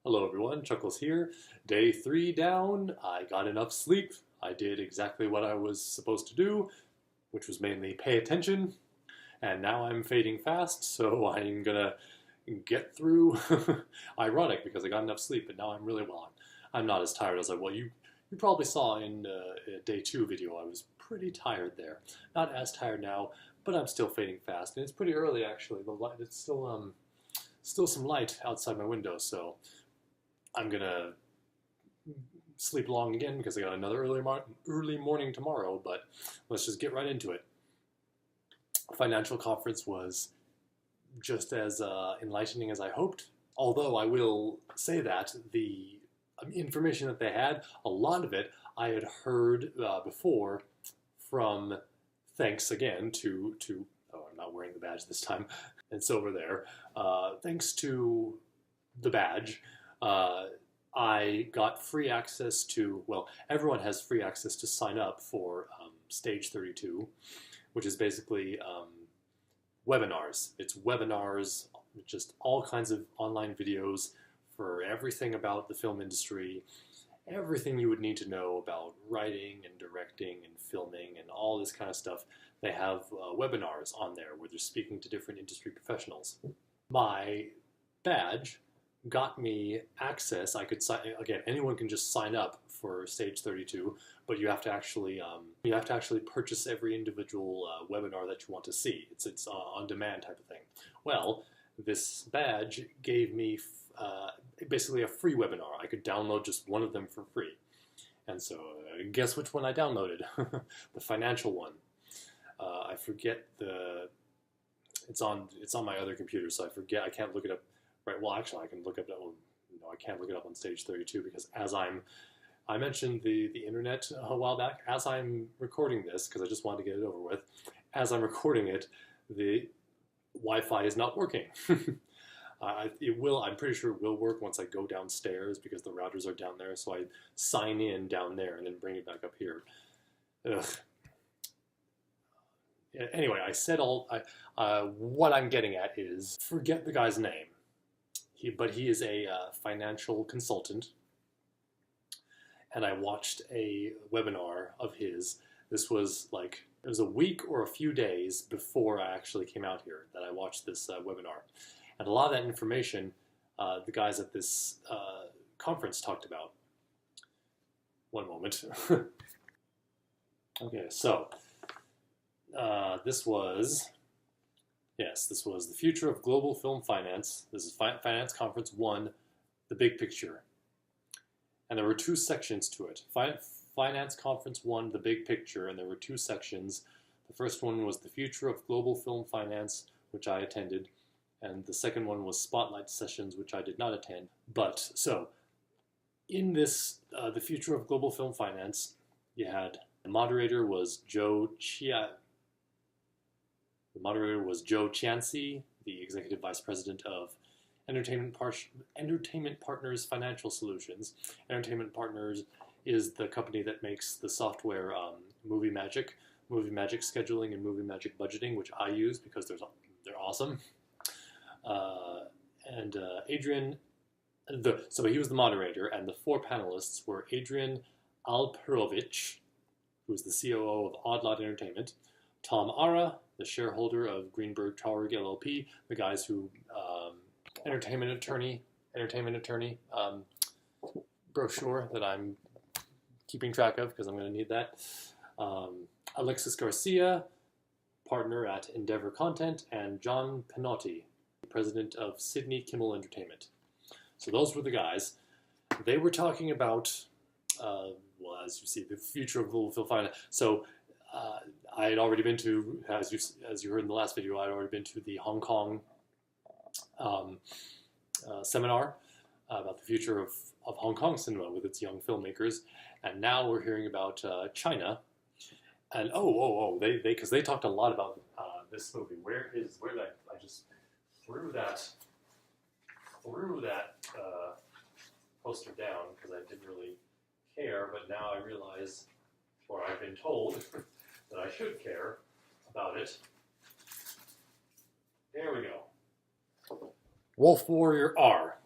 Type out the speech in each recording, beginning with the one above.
Hello everyone, Chuckles here. Day 3 down. I got enough sleep. I did exactly what I was supposed to do, which was mainly pay attention. And now I'm fading fast, so I'm gonna get through. Ironic because I got enough sleep, but now I'm really well. I'm not as tired as I was. You probably saw in day 2 video, I was pretty tired there. Not as tired now, but I'm still fading fast. And it's pretty early actually. The light, it's still some light outside my window, so I'm gonna sleep long again because I got another early morning tomorrow, but let's just get right into it. Financial conference was just as enlightening as I hoped, although I will say that the information that they had, a lot of it I had heard before from, thanks again to oh, I'm not wearing the badge this time, it's over there, thanks to the badge, I got free access to, well, everyone has free access to sign up for Stage 32, which is basically webinars. It's webinars, just all kinds of online videos for everything about the film industry, everything you would need to know about writing and directing and filming and all this kind of stuff. They have webinars on there where they're speaking to different industry professionals. My badge got me access. I could sign again. Anyone can just sign up for Stage 32, but you have to actually purchase every individual webinar that you want to see. It's on demand type of thing. Well, this badge gave me basically a free webinar. I could download just one of them for free, and so guess which one I downloaded? The financial one. I forget the. It's on my other computer, so I forget. I can't look it up. Right, well, actually, I can look up that one. No, I can't look it up on Stage 32 because I mentioned the internet a while back. As I'm recording this, because I just wanted to get it over with, as I'm recording it, the Wi-Fi is not working. It will. I'm pretty sure it will work once I go downstairs because the routers are down there. So I sign in down there and then bring it back up here. Ugh. Anyway, I said all. What I'm getting at is forget the guy's name. But he is a financial consultant, and I watched a webinar of his. This was like, it was a week or a few days before I actually came out here that I watched this webinar. And a lot of that information, the guys at this conference talked about. One moment. Okay, so this was... Yes, this was the future of global film finance. This is Finance Conference 1, the big picture. And there were 2 sections to it. Finance Conference 1, the big picture, and there were 2 sections. The first one was the future of global film finance, which I attended, and the second one was spotlight sessions, which I did not attend. But, so, in this, the future of global film finance, you had, the moderator was Joe Chianci, the Executive Vice President of Entertainment Partners Financial Solutions. Entertainment Partners is the company that makes the software Movie Magic scheduling and Movie Magic budgeting, which I use because they're awesome. Adrian, so he was the moderator, and the 4 panelists were Adrian Alperovich, who is the COO of Odd Lot Entertainment, Tom Ara, the shareholder of Greenberg Traurig LLP, the guys who, entertainment attorney brochure that I'm keeping track of because I'm going to need that. Alexis Garcia, partner at Endeavor Content, and John Pinotti, president of Sydney Kimmel Entertainment. So those were the guys. They were talking about, well, as you see, the future of global film finance. So I had already been to, as you heard in the last video, I had already been to the Hong Kong seminar about the future of Hong Kong cinema with its young filmmakers, and now we're hearing about China. And because they talked a lot about this movie. Where did I just threw that poster down because I didn't really care, but now I realize, or I've been told, that I should care about it. There we go. Wolf Warrior R.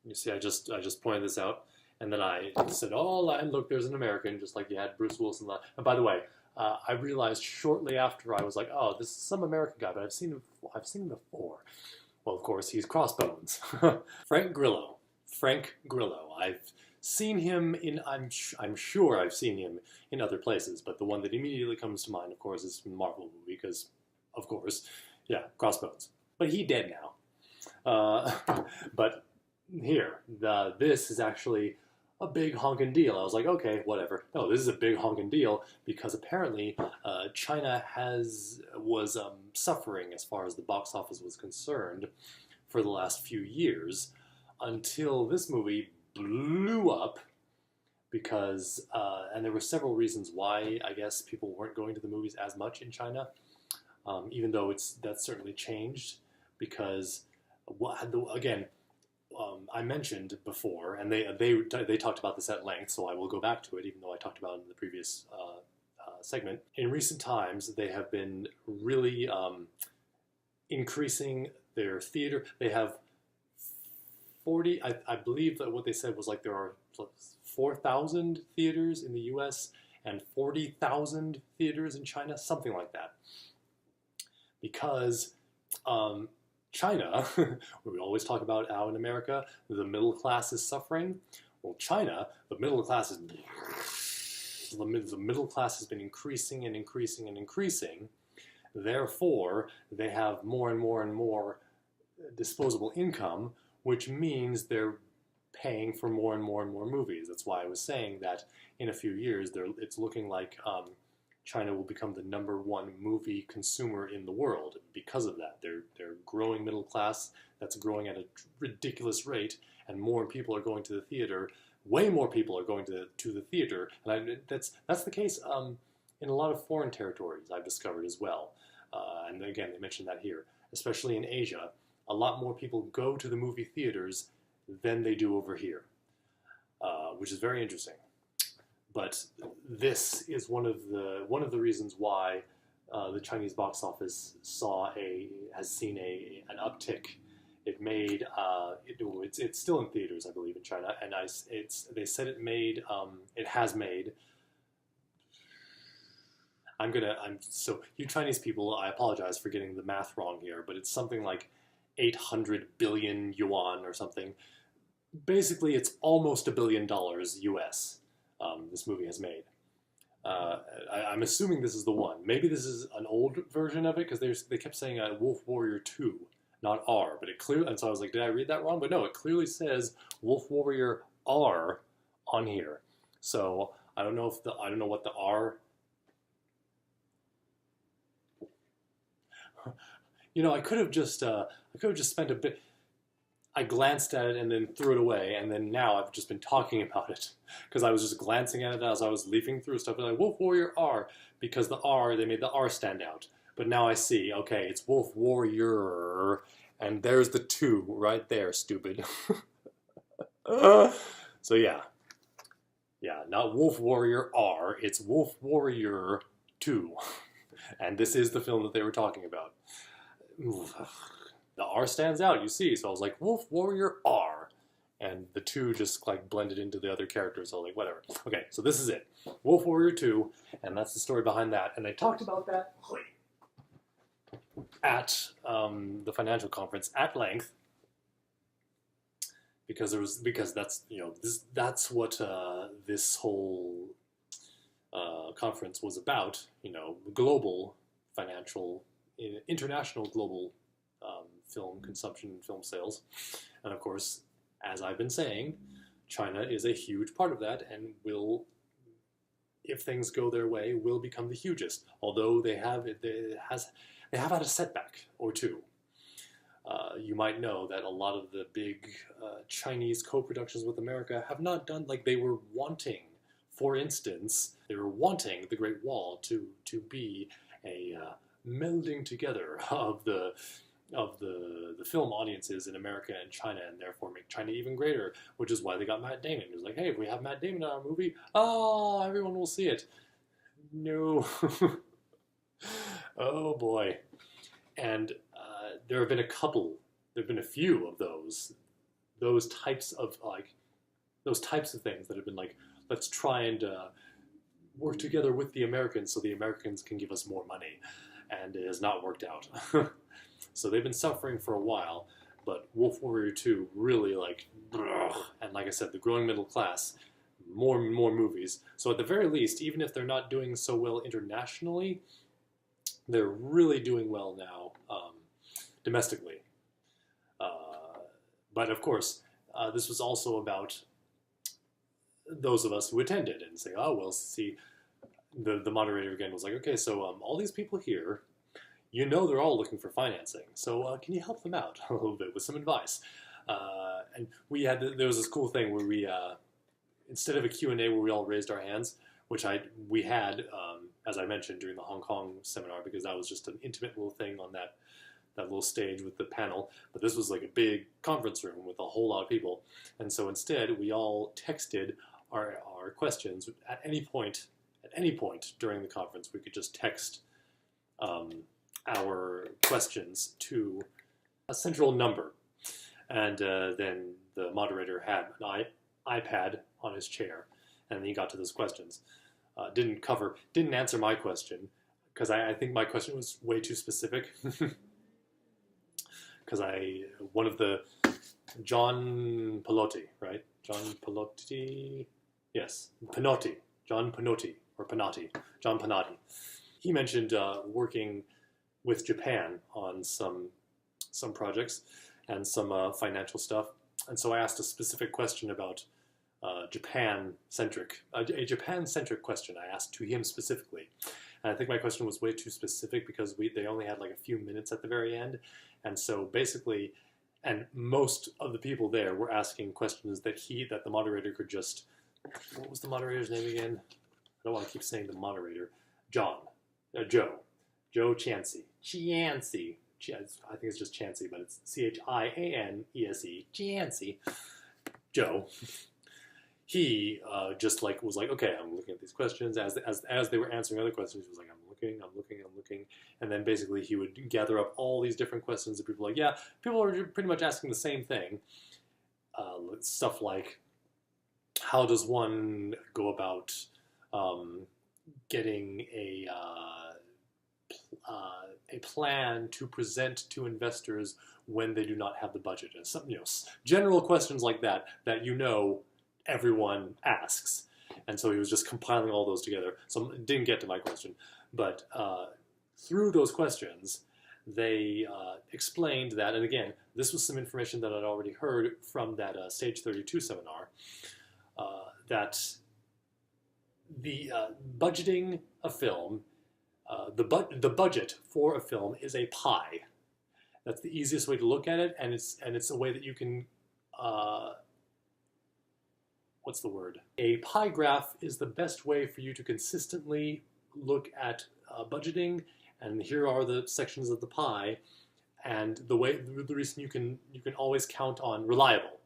You see, I just pointed this out, and then I said, "Oh, and look, there's an American," just like you had Bruce Wilson. And by the way, I realized shortly after I was like, "Oh, this is some American guy," but I've seen him before. Well, of course, he's Crossbones, Frank Grillo. Frank Grillo. I've seen him in. I'm sure I've seen him in other places, but the one that immediately comes to mind, of course, is from the Marvel movie, because, of course, yeah, Crossbones. But he dead now. But here, this is actually a big honkin' deal. I was like, okay, whatever. No, this is a big honkin' deal because apparently China was suffering as far as the box office was concerned for the last few years until this movie blew up because, and there were several reasons why I guess people weren't going to the movies as much in China, even though that's certainly changed because, again, I mentioned before, and they talked about this at length, so I will go back to it, even though I talked about it in the previous segment. In recent times, they have been really increasing their theater. They have 40, I believe that what they said was like there are 4,000 theaters in the US and 40,000 theaters in China, something like that. Because China, we always talk about how in America the middle class is suffering. Well, China, the middle class has been increasing and increasing and increasing. Therefore, they have more and more and more disposable income, which means they're paying for more and more and more movies. That's why I was saying that in a few years, it's looking like China will become the #1 movie consumer in the world because of that. They're growing middle class that's growing at a ridiculous rate, and more people are going to the theater. Way more people are going to the theater, and that's the case in a lot of foreign territories I've discovered as well. And again, they mentioned that here, especially in Asia, a lot more people go to the movie theaters than they do over here, which is very interesting. But this is one of the reasons why the Chinese box office has seen an uptick. It made it's still in theaters, I believe, in China, and they said it has made. So you Chinese people, I apologize for getting the math wrong here, but it's something like 800 billion yuan or something. Basically, it's almost $1 billion US. This movie has made. I'm assuming this is the one. Maybe this is an old version of it because they kept saying Wolf Warrior 2, not R. But it clearly, and so I was like, did I read that wrong? But no, it clearly says Wolf Warrior R on here. So I don't know what the R. I could have just spent a bit. I glanced at it and then threw it away, and then now I've just been talking about it because I was just glancing at it as I was leafing through stuff, and like Wolf Warrior R, because they made the R stand out. But now I see, okay, it's Wolf Warrior, and there's the 2 right there, stupid. So yeah, not Wolf Warrior R, it's Wolf Warrior 2, and this is the film that they were talking about. The R stands out, you see. So I was like, Wolf Warrior R. And the 2 just like blended into the other characters. So I was like, whatever. Okay, so this is it. Wolf Warrior 2. And that's the story behind that. And they talked about that at the financial conference at length. Because that's what this whole conference was about. Global financial, international global film consumption and film sales. And of course, as I've been saying, China is a huge part of that and will, if things go their way, will become the hugest. Although they have had a setback or two. You might know that a lot of the big Chinese co-productions with America have not done, like they were wanting, for instance, they were wanting the Great Wall to be a melding together of the film audiences in America and China, and therefore make China even greater, which is why they got Matt Damon. It was like, hey, if we have Matt Damon in our movie, everyone will see it. No. Oh boy. And there have been a few of those those types of things that have been like, let's try and work together with the Americans so the Americans can give us more money, and it has not worked out. So they've been suffering for a while, but Wolf Warrior 2 really like, and like I said, the growing middle class, more and more movies. So at the very least, even if they're not doing so well internationally, they're really doing well now domestically. But of course, this was also about those of us who attended and say, oh, well, see, the moderator again was like, okay, so all these people here, you know they're all looking for financing. So can you help them out a little bit with some advice? And we had, there was this cool thing where we, instead of a Q&A where we all raised our hands, which we had, as I mentioned, during the Hong Kong seminar, because that was just an intimate little thing on that little stage with the panel. But this was like a big conference room with a whole lot of people. And so instead, we all texted our questions at any point during the conference. We could just text our questions to a central number. And then the moderator had an iPad on his chair, and he got to those questions. Didn't answer my question, because I think my question was way too specific. Because one of the, John Pelotti, right? John Pelotti? Yes, Panotti. John Panotti, or Panotti. John Panotti. He mentioned working with Japan on some projects and some financial stuff. And so I asked a specific question about a Japan-centric question I asked to him specifically. And I think my question was way too specific because they only had like a few minutes at the very end. And so basically, and most of the people there were asking questions that the moderator could just, what was the moderator's name again? I don't want to keep saying the moderator. Joe Chansey. I think it's just Chansey, but it's Chianese. Chansey. Joe. He just like was like, okay, I'm looking at these questions. As they were answering other questions, he was like, I'm looking. And then basically he would gather up all these different questions that people were like, yeah, people are pretty much asking the same thing. Stuff like, how does one go about getting a plan to present to investors when they do not have the budget? And some, general questions like that everyone asks. And so he was just compiling all those together. So it didn't get to my question. But through those questions, they explained that, and again, this was some information that I'd already heard from that Stage 32 seminar, that the budgeting a film, the budget for a film is a pie. That's the easiest way to look at it, and it's a way that you can, what's the word? A pie graph is the best way for you to consistently look at budgeting, and here are the sections of the pie, and the reason you can always count on reliable.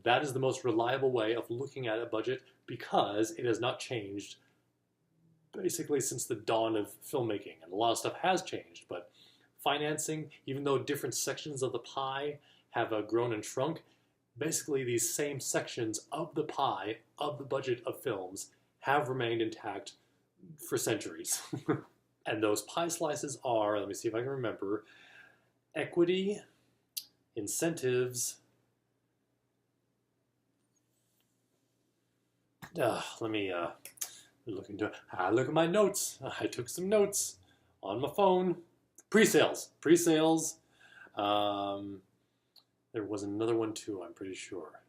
That is the most reliable way of looking at a budget because it has not changed basically since the dawn of filmmaking, and a lot of stuff has changed, but financing, even though different sections of the pie have grown and shrunk, basically these same sections of the pie, of the budget of films, have remained intact for centuries. And those pie slices are, let me see if I can remember, equity, incentives, let me look into it. I look at my notes. I took some notes on my phone. Pre-sales. There was another one too, I'm pretty sure.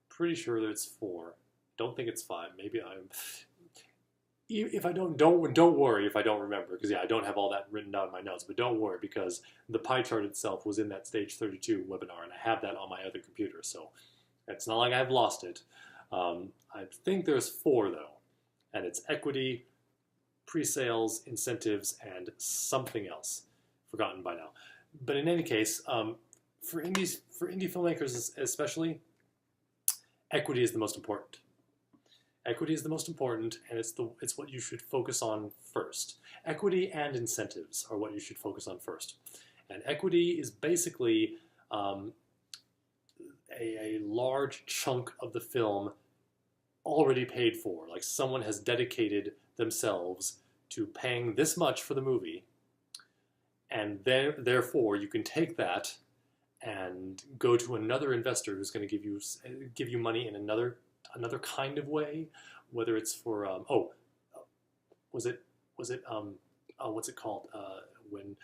Pretty sure that it's 4. Don't think it's 5. Maybe I'm... If I don't worry if I don't remember, because yeah, I don't have all that written down in my notes, but don't worry because the pie chart itself was in that Stage 32 webinar, and I have that on my other computer, so it's not like I've lost it. I think there's 4 though, and it's equity, pre-sales, incentives, and something else, forgotten by now. But in any case, for indie filmmakers especially, equity is the most important. Equity is the most important, and it's what you should focus on first. Equity and incentives are what you should focus on first. And equity is basically a large chunk of the film already paid for. Like someone has dedicated themselves to paying this much for the movie, and therefore you can take that and go to another investor who's going to give you money in another kind of way, whether it's for was it what's it called when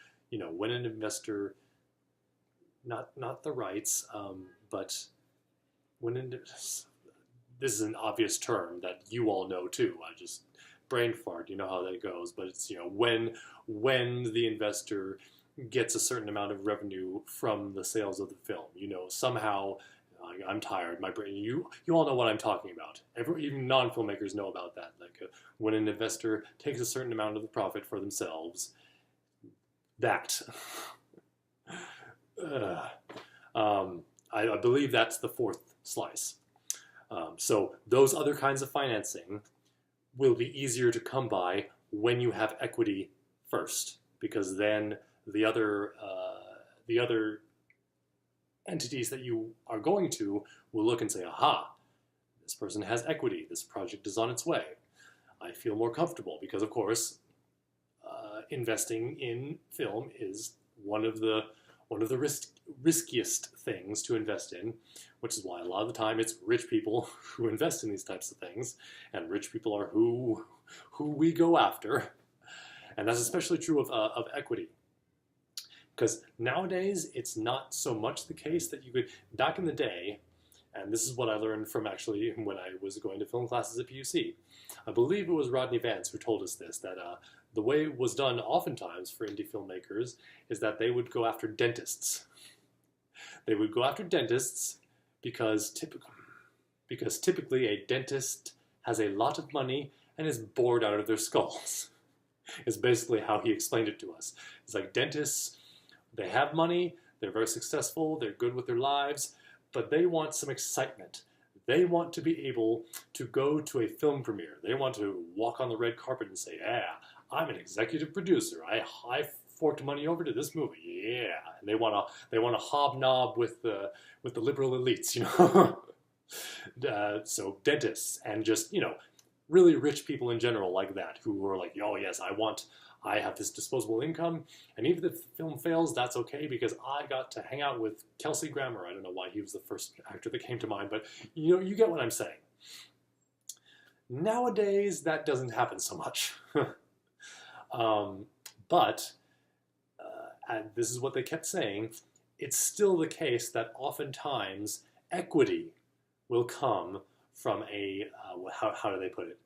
when an investor, not the rights, but when this is an obvious term that you all know too. I just brain fart. You know how that goes. But it's when the investor gets a certain amount of revenue from the sales of the film. Somehow. I'm tired. My brain. You all know what I'm talking about. Even non-filmmakers know about that. Like when an investor takes a certain amount of the profit for themselves. That. I believe that's the fourth slice. So those other kinds of financing will be easier to come by when you have equity first, because then the other entities that you are going to will look and say, aha, this person has equity, this project is on its way. I feel more comfortable because, of course, investing in film is one of the riskiest things to invest in, which is why a lot of the time it's rich people who invest in these types of things, and rich people are who we go after. And that's especially true of equity. Because nowadays, it's not so much the case that you could, back in the day, and this is what I learned from actually when I was going to film classes at PUC. I believe it was Rodney Vance who told us this, that the way it was done oftentimes for indie filmmakers is that they would go after dentists. They would go after dentists because typically a dentist has a lot of money and is bored out of their skulls. Is basically how he explained it to us. It's like dentists, they have money, they're very successful, they're good with their lives, but they want some excitement. They want to be able to go to a film premiere. They want to walk on the red carpet and say, yeah, I'm an executive producer. I forked money over to this movie. Yeah. And they want to hobnob with the liberal elites, So dentists and just, really rich people in general like that, who are like, oh yes, I have this disposable income, and even if the film fails, that's okay because I got to hang out with Kelsey Grammer. I don't know why he was the first actor that came to mind, but you get what I'm saying. Nowadays, that doesn't happen so much. But and this is what they kept saying, it's still the case that oftentimes equity will come from a, how do they put it?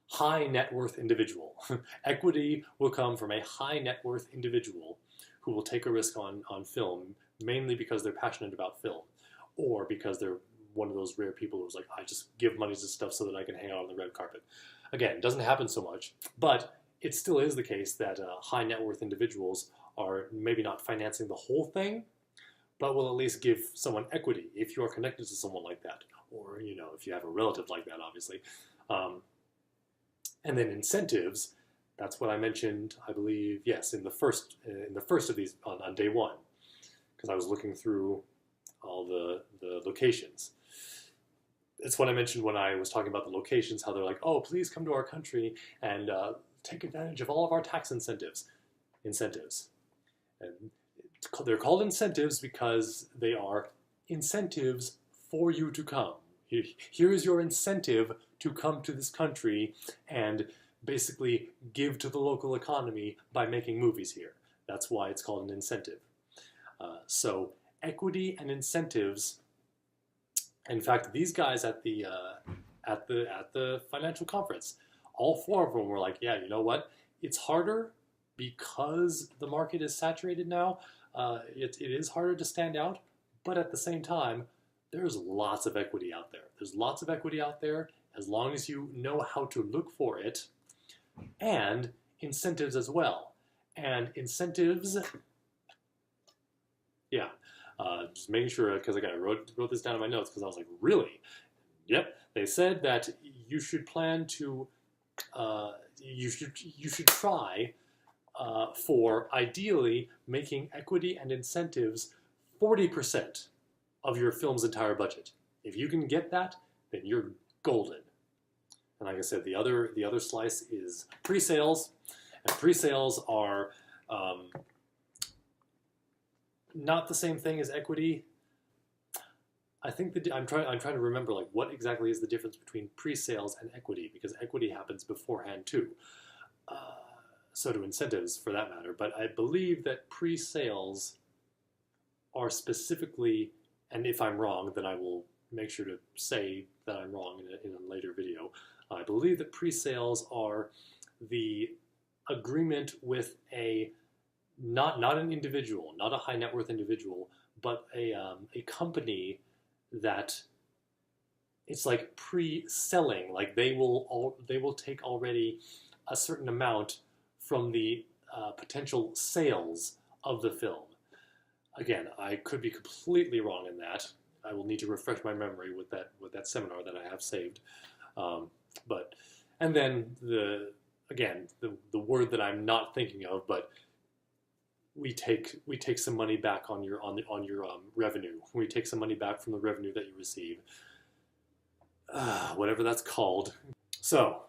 High net worth individual. Equity will come from a high net worth individual who will take a risk on film, mainly because they're passionate about film, or because they're one of those rare people who's like, I just give money to stuff so that I can hang out on the red carpet. Again, it doesn't happen so much, but it still is the case that high net worth individuals are maybe not financing the whole thing, but will at least give someone equity if you are connected to someone like that, or if you have a relative like that, obviously. And then incentives, that's what I mentioned, I believe, yes, in the first of these on day one, because I was looking through all the locations. It's what I mentioned when I was talking about the locations, how they're like, oh, please come to our country and take advantage of all of our tax incentives. And they're called incentives because they are incentives for you to come. Here is your incentive to come to this country and basically give to the local economy by making movies here. That's why it's called an incentive. So equity and incentives. In fact, these guys at the financial conference, all four of them were like, yeah, you know what? It's harder because the market is saturated now. It is harder to stand out, but at the same time, there's lots of equity out there. There's lots of equity out there as long as you know how to look for it, and incentives as well. And incentives, yeah, just making sure, because I wrote this down in my notes because I was like, really? Yep. They said that you should plan to, you should try for ideally making equity and incentives 40% of your film's entire budget. If you can get that, then you're golden. And like I said, the other slice is pre-sales, and pre-sales are not the same thing as equity. I think that I'm trying to remember like what exactly is the difference between pre-sales and equity, because equity happens beforehand too. So do incentives for that matter. But I believe that pre-sales are specifically, and if I'm wrong, then I will make sure to say that I'm wrong in a later video. I believe that pre-sales are the agreement with a not an individual, not a high net worth individual, but a company that it's like pre-selling. Like they will take already a certain amount from the potential sales of the film. Again, I could be completely wrong in that. I will need to refresh my memory with that seminar that I have saved. And then the word that I'm not thinking of, but we take some money back on your revenue. We take some money back from the revenue that you receive, whatever that's called. So,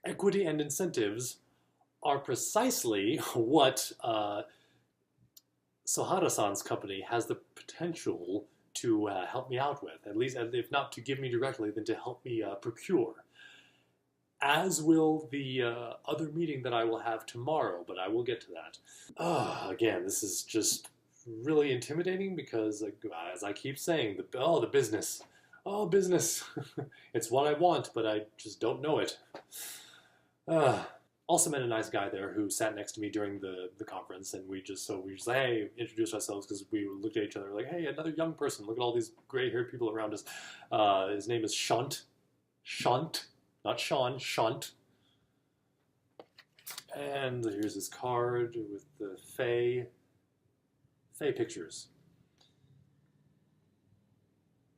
equity and incentives are precisely what Sohara-san's company has the potential to help me out with, at least if not to give me directly, then to help me procure. As will the other meeting that I will have tomorrow, but I will get to that. Again, this is just really intimidating because, as I keep saying, the business. Oh, business. It's what I want, but I just don't know it. Also met a nice guy there who sat next to me during the conference, and we just hey, introduced ourselves because we looked at each other like, hey, another young person. Look at all these gray-haired people around us. His name is Shant. Shant. Not Sean, Shant. And here's his card with the Faye pictures.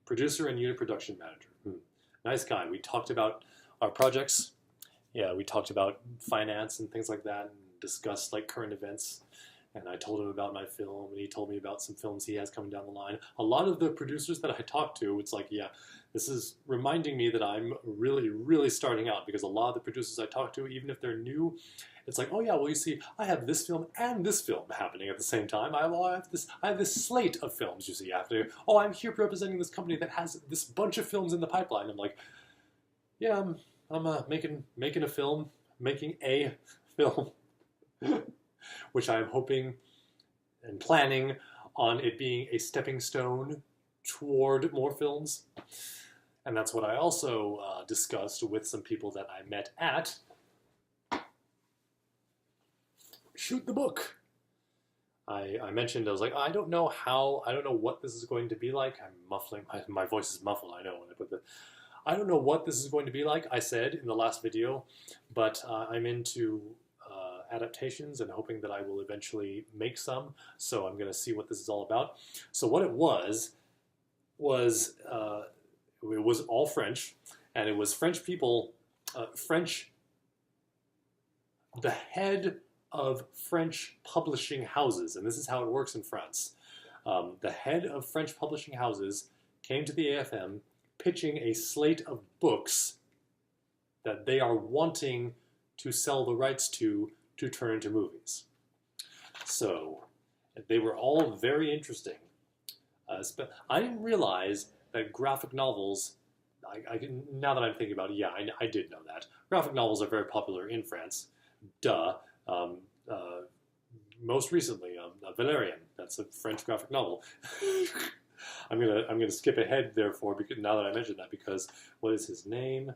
Producer and unit production manager. Nice guy. We talked about our projects. Yeah, we talked about finance and things like that, and discussed like current events. And I told him about my film, and he told me about some films he has coming down the line. A lot of the producers that I talked to, it's like, yeah, this is reminding me that I'm really, really starting out, because a lot of the producers I talk to, even if they're new, it's like, oh yeah, well you see, I have this film and this film happening at the same time. I have this slate of films, you see, after. Oh, I'm here representing this company that has this bunch of films in the pipeline. I'm like, yeah, I'm making a film, which I'm hoping and planning on it being a stepping stone toward more films. And that's what I also discussed with some people that I met at Shoot the Book. I mentioned, I was like, I don't know what this is going to be like. I'm muffling, my voice is muffled, I know when I put the... I don't know what this is going to be like, I said in the last video, but I'm into adaptations and hoping that I will eventually make some, so I'm going to see what this is all about. So what it was it was all French, and it was French people, the head of French publishing houses, and this is how it works in France. The head of French publishing houses came to the AFM pitching a slate of books that they are wanting to sell the rights to turn into movies. So they were all very interesting. I didn't realize that graphic novels, now that I'm thinking about it, yeah, I did know that. Graphic novels are very popular in France. Duh. Most recently, Valerian, that's a French graphic novel. I'm gonna skip ahead therefore, because now that I mentioned that, because what is his name?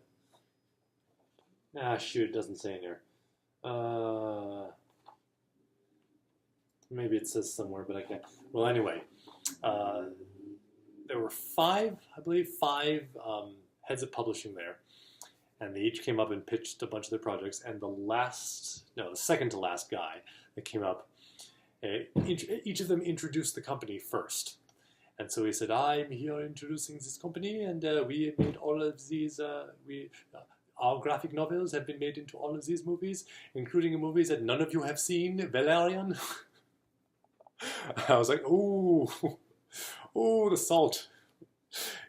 Ah, shoot, it doesn't say in here. Maybe it says somewhere, but I can't. Well, anyway, there were five heads of publishing there, and they each came up and pitched a bunch of their projects. And the second to last guy that came up, each of them introduced the company first. And so he said, I'm here introducing this company, and we made all of these, our graphic novels have been made into all of these movies, including movies that none of you have seen, Valerian. I was like, ooh, ooh, the salt.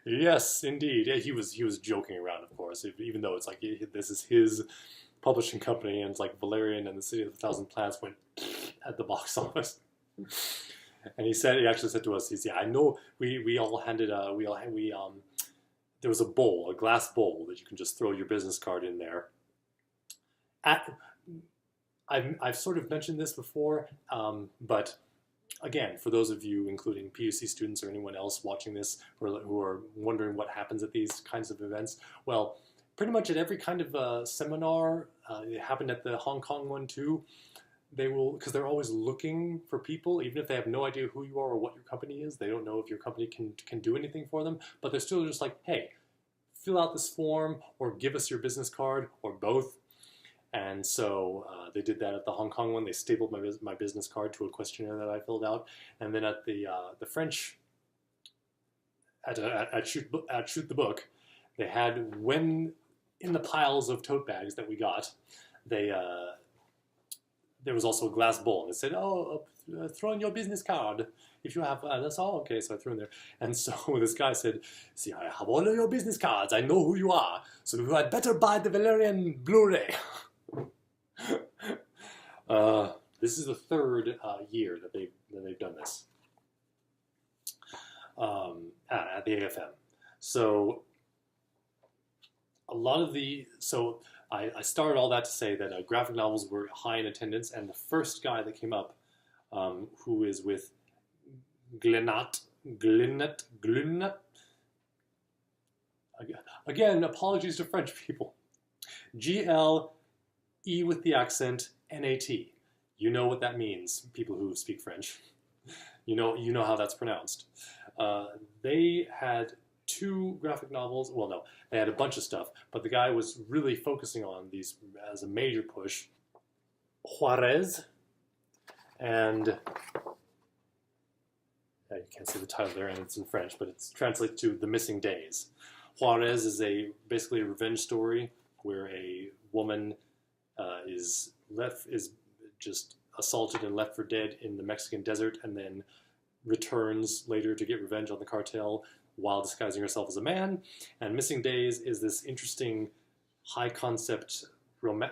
Yes, indeed. Yeah, he was joking around, of course, even though it's like this is his publishing company, and it's like Valerian and the City of a Thousand Planets went at the box office. And he actually said to us, he's, yeah, I know we all handed there was a bowl, a glass bowl that you can just throw your business card in there. At, I've sort of mentioned this before, but again, for those of you, including PUC students or anyone else watching this who are wondering what happens at these kinds of events, well, pretty much at every kind of seminar, it happened at the Hong Kong one too, they will, because they're always looking for people, even if they have no idea who you are or what your company is. They don't know if your company can do anything for them, but they're still just like, hey, fill out this form or give us your business card or both. And so they did that at the Hong Kong one. They stapled my business card to a questionnaire that I filled out. And then at the French, at Shoot the Book, they had, when in the piles of tote bags that we got, they there was also a glass bowl. And it said, oh, throw in your business card. If you have, that's all, okay, so I threw in there. And so this guy said, see, I have all of your business cards. I know who you are. So you had better buy the Valerian Blu-ray. This is the third year that they've done this at the AFM. So a lot of I started all that to say that graphic novels were high in attendance, and the first guy that came up, who is with Glenat. Again, apologies to French people. G-L-E with the accent, N-A-T. You know what that means, people who speak French. You know how that's pronounced. They had 2 graphic novels. Well, no, they had a bunch of stuff, but the guy was really focusing on these as a major push. Juarez and you can't see the title there, and it's in French, but it's translated to The Missing Days. Juarez is basically a revenge story where a woman is just assaulted and left for dead in the Mexican desert, and then returns later to get revenge on the cartel while disguising herself as a man. And Missing Days is this interesting high concept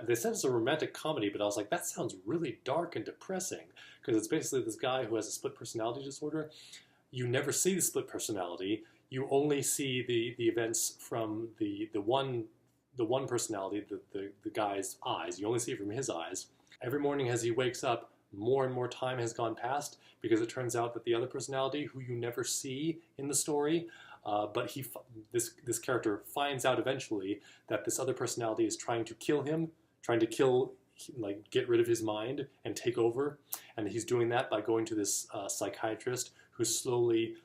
they said it's a romantic comedy, but I was like, that sounds really dark and depressing, because it's basically this guy who has a split personality disorder. You never see the split personality. You only see the events from the one personality, the guy's eyes. You only see it from his eyes. Every morning as he wakes up, more and more time has gone past, because it turns out that the other personality, who you never see in the story, but this character finds out eventually that this other personality is trying to kill him, get rid of his mind and take over. And he's doing that by going to this psychiatrist who's slowly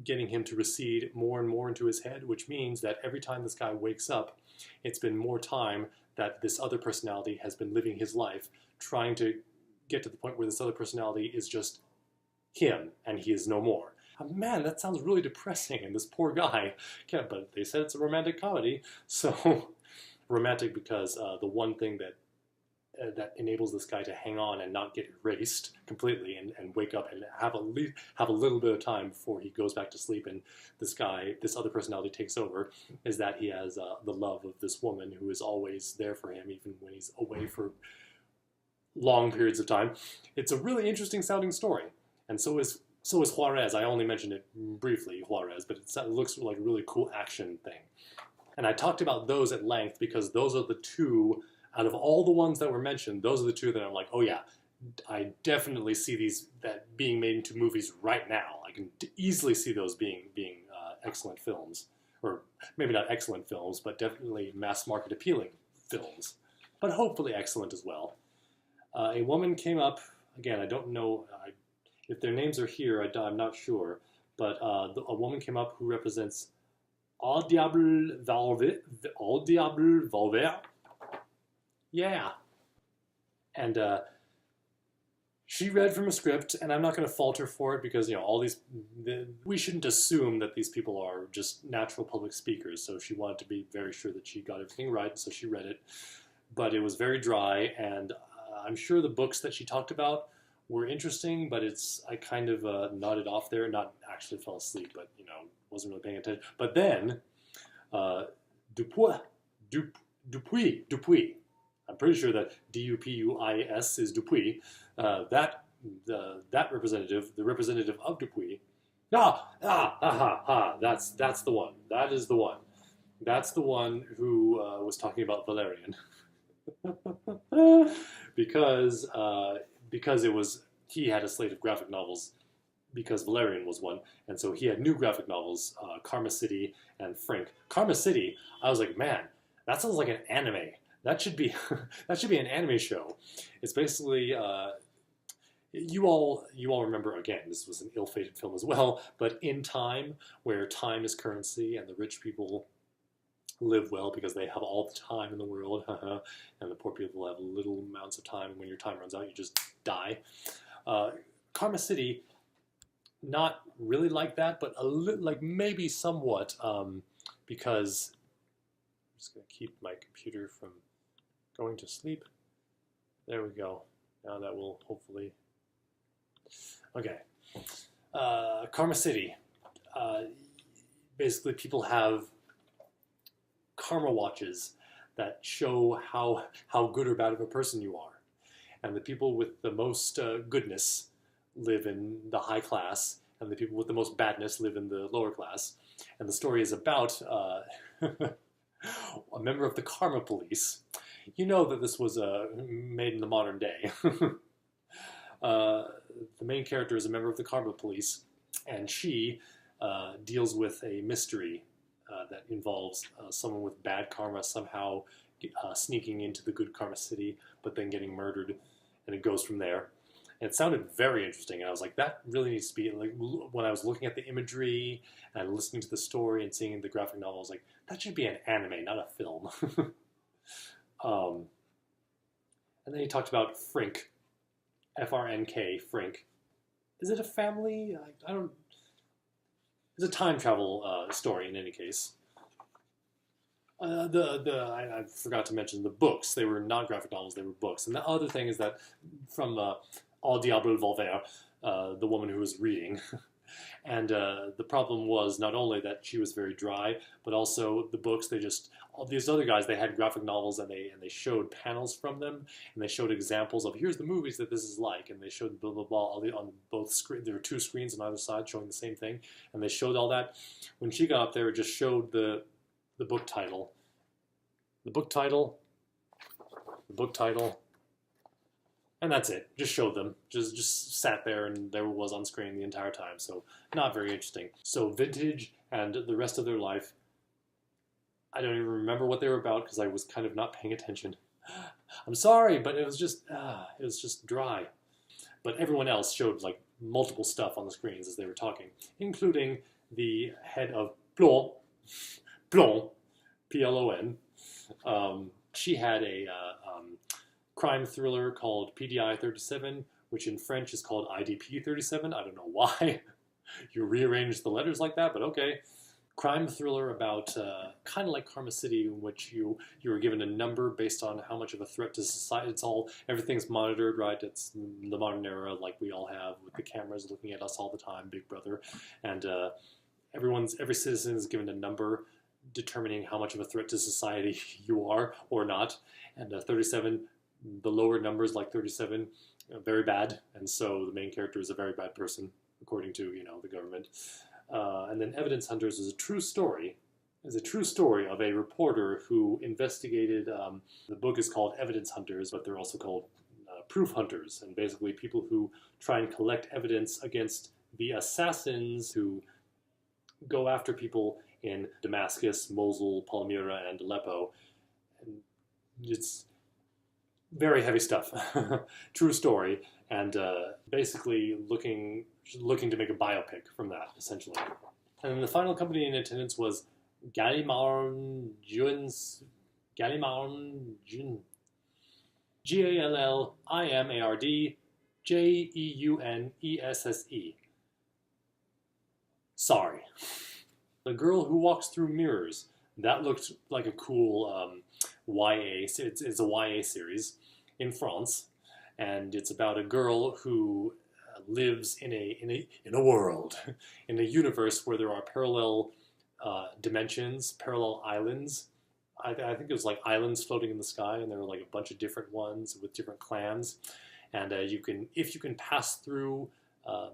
getting him to recede more and more into his head, which means that every time this guy wakes up, it's been more time that this other personality has been living his life, trying to get to the point where this other personality is just him and he is no more. Man, that sounds really depressing, and this poor guy. Yeah, but they said it's a romantic comedy, so romantic because the one thing that enables this guy to hang on and not get erased completely and wake up and have a little bit of time before he goes back to sleep and this other personality takes over, is that he has the love of this woman who is always there for him even when he's away for long periods of time. It's a really interesting sounding story, and so is Juarez. I only mentioned it briefly, Juarez, but it looks like a really cool action thing. And I talked about those at length because those are the 2, out of all the ones that were mentioned, those are the 2 that I'm like, oh yeah, I definitely see these being made into movies right now. I can easily see those being excellent films. Or maybe not excellent films, but definitely mass market appealing films. But hopefully excellent as well. A woman came up, again, I don't know if their names are here, I'm not sure, but a woman came up who represents Au Diable Valvert. Yeah. And she read from a script, and I'm not going to fault her for it because, we shouldn't assume that these people are just natural public speakers, so she wanted to be very sure that she got everything right, so she read it. But it was very dry, and I'm sure the books that she talked about were interesting, but I kind of nodded off there, not actually fell asleep, but wasn't really paying attention. But then Dupuis, Dupuis. I'm pretty sure that Dupuis is Dupuis. That representative, the representative of Dupuis. That's the one. That is the one. That's the one who was talking about Valerian. because he had a slate of graphic novels because Valerian was one, and so he had new graphic novels, Karma City and Frank. Karma City, I was like, man, that sounds like an anime. That should be an anime show. It's basically you all remember, again, this was an ill-fated film as well, but in time, where time is currency and the rich people live well because they have all the time in the world, and the poor people have little amounts of time, and when your time runs out, you just die. Karma City, not really like that, but like maybe somewhat, because I'm just going to keep my computer from going to sleep. There we go. Now that will hopefully... Okay. Karma City. Basically, people have karma watches that show how good or bad of a person you are. And the people with the most goodness live in the high class, and the people with the most badness live in the lower class. And the story is about a member of the karma police. You know that this was made in the modern day. The main character is a member of the karma police, and she deals with a mystery that involves someone with bad karma somehow sneaking into the good karma city, but then getting murdered, and it goes from there. And it sounded very interesting, and I was like, that really needs to be, like, when I was looking at the imagery and listening to the story and seeing the graphic novel, I was like, that should be an anime, not a film. And then he talked about Frink, F-R-N-K, Frink. Is it a family? I don't... It's a time travel story in any case. I forgot to mention the books. They were not graphic novels, they were books. And the other thing is that from Au Diable Voltaire, the woman who was reading, and the problem was not only that she was very dry, but also the books, all these other guys, they had graphic novels, and they showed panels from them, and they showed examples of, here's the movies that this is like, and they showed blah, blah, blah, on both screens. There were two screens on either side showing the same thing, and they showed all that. When she got up there, it just showed the book title. The book title, and that's it. Just showed them. Just sat there, and there it was on screen the entire time. So not very interesting. So Vintage and the rest of their life, I don't even remember what they were about because I was kind of not paying attention. I'm sorry, but it was just dry. But everyone else showed like multiple stuff on the screens as they were talking, including the head of Plon, P-L-O-N. She had a crime thriller called PDI 37, which in French is called IDP 37. I don't know why you rearranged the letters like that, but okay. Crime thriller about kind of like Karma City, in which you were given a number based on how much of a threat to society. Everything's monitored, right? It's the modern era, like we all have, with the cameras looking at us all the time, Big Brother, and every citizen is given a number determining how much of a threat to society you are or not. And 37, the lower numbers like 37, very bad, and so the main character is a very bad person according to the government. And then Evidence Hunters is a true story. Is a true story of a reporter who investigated. The book is called Evidence Hunters, but they're also called Proof Hunters, and basically people who try and collect evidence against the assassins who go after people in Damascus, Mosul, Palmyra, and Aleppo. And it's very heavy stuff. True story, and basically looking to make a biopic from that, essentially. And then the final company in attendance was Gallimard Junes, Gallimard Jeunesse. Sorry. The Girl Who Walks Through Mirrors. That looked like a cool YA. It's a YA series in France, and it's about a girl who lives in a world, in a universe where there are parallel dimensions, parallel islands. I think it was like islands floating in the sky, and there were like a bunch of different ones with different clans. And you can, if you can pass through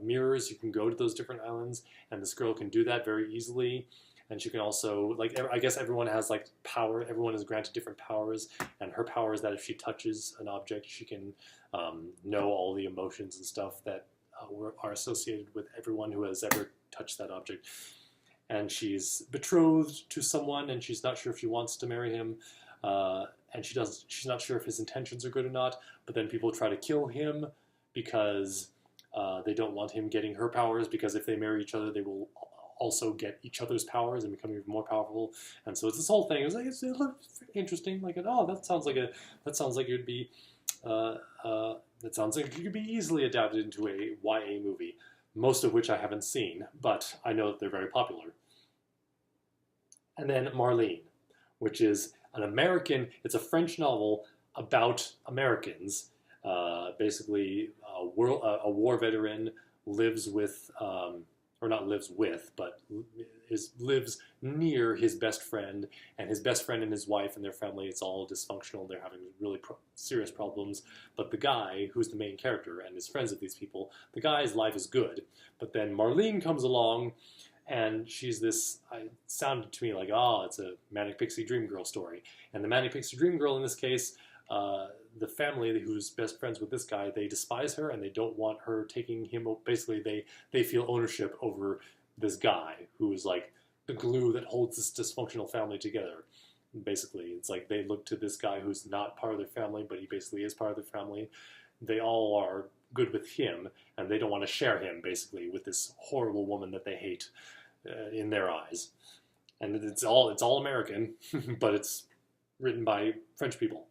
mirrors, you can go to those different islands, and this girl can do that very easily. And she can also, like, I guess everyone has like power. Everyone is granted different powers, and her power is that if she touches an object, she can know all the emotions and stuff that are associated with everyone who has ever touched that object. And she's betrothed to someone, and she's not sure if she wants to marry him. And she's not sure if his intentions are good or not. But then people try to kill him because they don't want him getting her powers. Because if they marry each other, they will also get each other's powers and become even more powerful. And so it's this whole thing. It looks interesting. Like, oh, that sounds like it'd be. That sounds like it could be easily adapted into a YA movie. Most of which I haven't seen, but I know that they're very popular. And then Marlene, which is an American, it's a French novel about Americans. Basically, a war veteran lives with, or not lives with, but lives near his best friend, and his best friend and his wife and their family, it's all dysfunctional. They're having really serious problems. But the guy, who's the main character and is friends with these people, the guy's life is good. But then Marlene comes along, and she's this, it sounded to me like, oh, it's a Manic Pixie Dream Girl story. And the Manic Pixie Dream Girl in this case, the family who's best friends with this guy, they despise her and they don't want her taking him. Basically, they feel ownership over this guy who is like the glue that holds this dysfunctional family together. Basically, it's like they look to this guy who's not part of their family, but he basically is part of their family. They all are good with him, and they don't want to share him, basically, with this horrible woman that they hate in their eyes. And it's all American, but it's written by French people.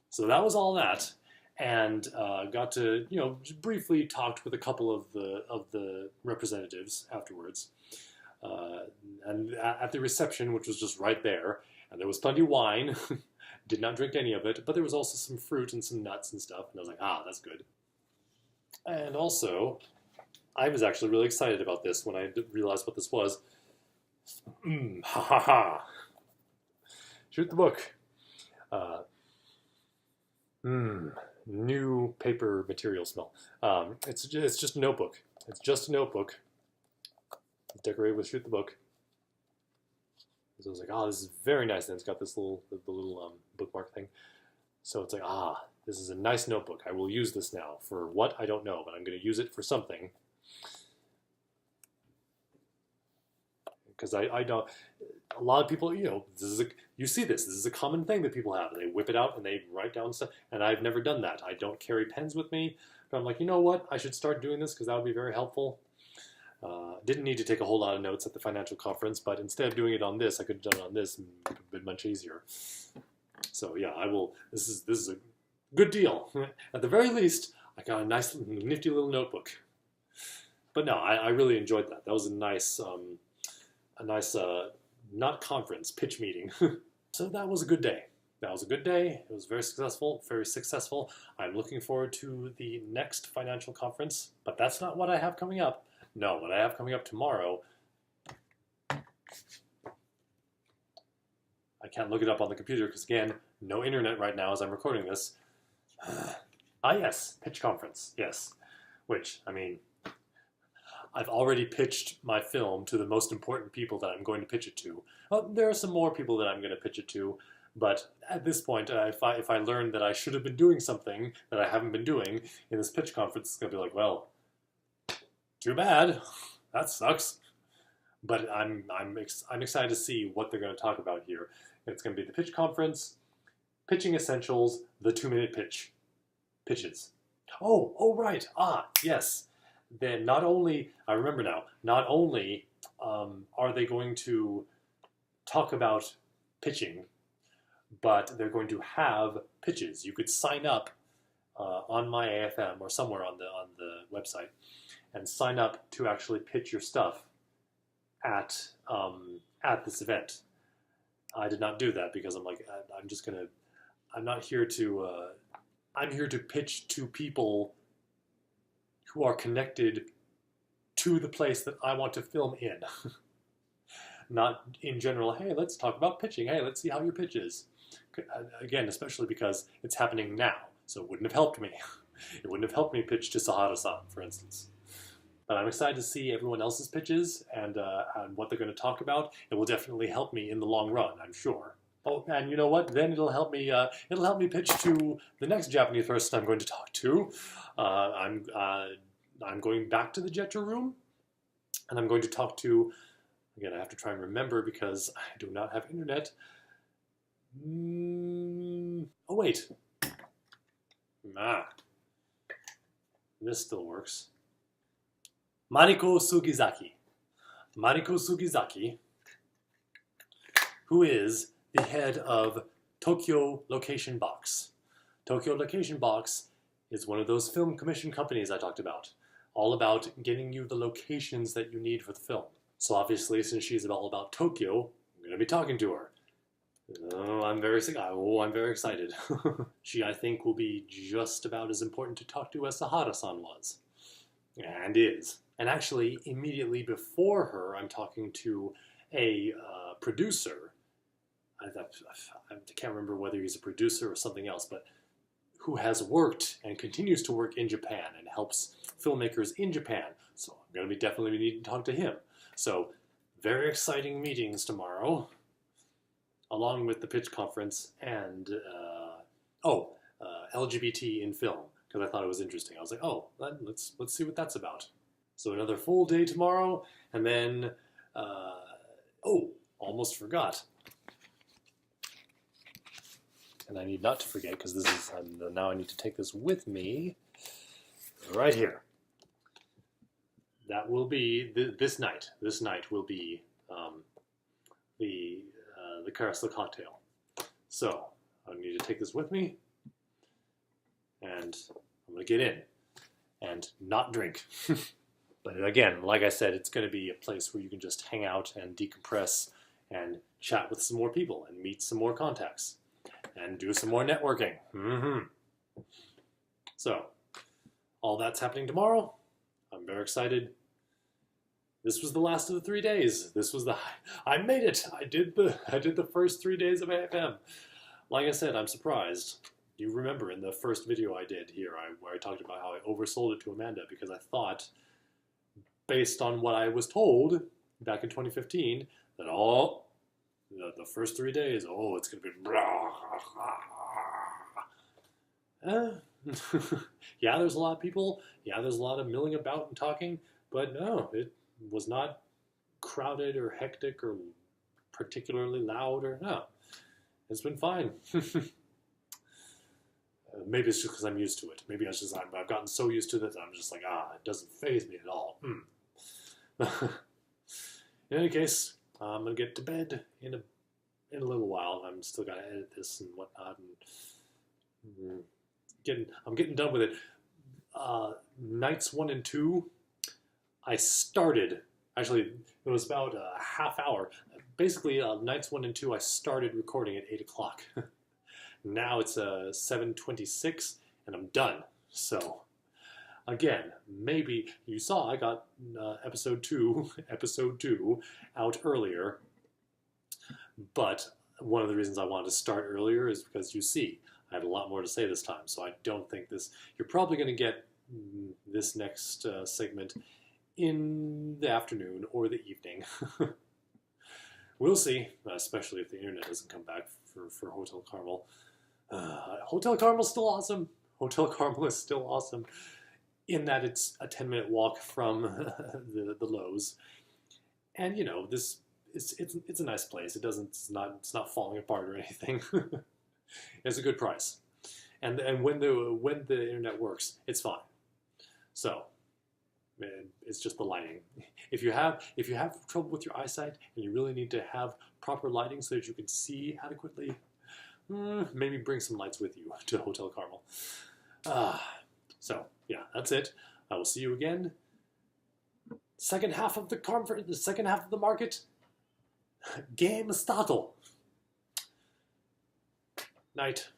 So that was all that, and got to just briefly talked with a couple of the representatives afterwards, and at the reception, which was just right there, and there was plenty of wine. Did not drink any of it, but there was also some fruit and some nuts and stuff, and I was like, ah, that's good. And also, I was actually really excited about this when I realized what this was. Ha ha ha! Shoot the book. New paper material smell. It's just a notebook. It's just a notebook. It's decorated with Shoot the Book. So I was like, oh, this is very nice. And it's got this little bookmark thing. So it's like, ah, this is a nice notebook. I will use this now. For what? I don't know, but I'm going to use it for something. Because I know a lot of people, you see this. This is a common thing that people have. They whip it out and they write down stuff. And I've never done that. I don't carry pens with me. But I'm like, you know what? I should start doing this because that would be very helpful. Didn't need to take a whole lot of notes at the financial conference, but instead of doing it on this, I could have done it on this and it would have been much easier. So yeah, I will. This is a good deal. At the very least, I got a nice, nifty little notebook. But no, I really enjoyed that. That was a nice, not conference, pitch meeting. So that was a good day. That was a good day. It was very successful, very successful. I'm looking forward to the next financial conference, but that's not what I have coming up. No, what I have coming up tomorrow, I can't look it up on the computer because, again, no internet right now as I'm recording this. Yes, pitch conference, yes. Which, I mean, I've already pitched my film to the most important people that I'm going to pitch it to. Well, there are some more people that I'm going to pitch it to, but at this point, if I learn that I should have been doing something that I haven't been doing in this pitch conference, it's going to be like, well, too bad. That sucks. But I'm excited to see what they're going to talk about here. It's going to be the pitch conference, pitching essentials, the 2-minute pitches. Oh, right. Yes. Then not only, I remember now, not only are they going to talk about pitching, but they're going to have pitches. You could sign up on my AFM or somewhere on the website and sign up to actually pitch your stuff at this event. I did not do that because I'm like, I'm not here to I'm here to pitch to people who are connected to the place that I want to film in. Not in general, hey, let's talk about pitching. Hey, let's see how your pitch is. Again, especially because it's happening now, so it wouldn't have helped me. It wouldn't have helped me pitch to Sahara-san, for instance. But I'm excited to see everyone else's pitches and what they're going to talk about. It will definitely help me in the long run, I'm sure. Oh, and you know what? Then it'll help me pitch to the next Japanese person I'm going to talk to. I'm going back to the Jetra room, and I'm going to talk to. Again, I have to try and remember because I do not have internet. Oh wait. This still works. Mariko Sugizaki. Mariko Sugizaki, who is the head of Tokyo Location Box. Tokyo Location Box is one of those film commission companies I talked about, all about getting you the locations that you need for the film. So obviously, since she's all about Tokyo, I'm going to be talking to her. Oh, I'm very excited. She, I think, will be just about as important to talk to as Sahara-san was. And is. And actually, immediately before her, I'm talking to a producer. I can't remember whether he's a producer or something else, but who has worked and continues to work in Japan and helps filmmakers in Japan. So I'm going to be definitely needing to talk to him. So very exciting meetings tomorrow, along with the pitch conference and LGBT in film, because I thought it was interesting. I was like, oh, let's see what that's about. So another full day tomorrow, and then almost forgot. And I need not to forget, because this is now I need to take this with me right here. That will be this night. This night will be the Karasla cocktail. So I need to take this with me, and I'm gonna get in and not drink. But again, like I said, it's gonna be a place where you can just hang out and decompress and chat with some more people and meet some more contacts and do some more networking. So all that's happening tomorrow. I'm very excited. This was the last of the 3 days. I made it. I did the first 3 days of AFM. Like I said, I'm surprised. You remember in the first video I did here, where I talked about how I oversold it to Amanda because I thought, based on what I was told back in 2015, that the first 3 days, it's going to be yeah, there's a lot of people. Yeah, there's a lot of milling about and talking. But no, it was not crowded or hectic or particularly loud or no. It's been fine. Maybe it's just because I'm used to it. Maybe it's just I've gotten so used to it that I'm just like, it doesn't faze me at all. In any case, I'm gonna get to bed in a little while. I'm still gotta edit this and whatnot, and I'm getting done with it. Nights 1 and 2, I started. Actually, it was about a half hour. Basically, nights 1 and 2, I started recording at 8 o'clock. Now it's 7:26, and I'm done. So, again, maybe you saw I got episode 2 out earlier. But one of the reasons I wanted to start earlier is because you see, I have a lot more to say this time. So I don't think you're probably going to get this next segment in the afternoon or the evening. We'll see, especially if the internet doesn't come back for Hotel Carmel. Hotel Carmel's still awesome. Hotel Carmel is still awesome in that it's a 10-minute walk from the Lowe's. And, you know, it's a nice place. It's not falling apart or anything. It's a good price. And when the internet works, it's fine. So, it's just the lighting. If you have trouble with your eyesight and you really need to have proper lighting so that you can see adequately, maybe bring some lights with you to Hotel Carmel. So yeah, that's it. I will see you again. Second half of the conference, the second half of the market. Game starto. Night.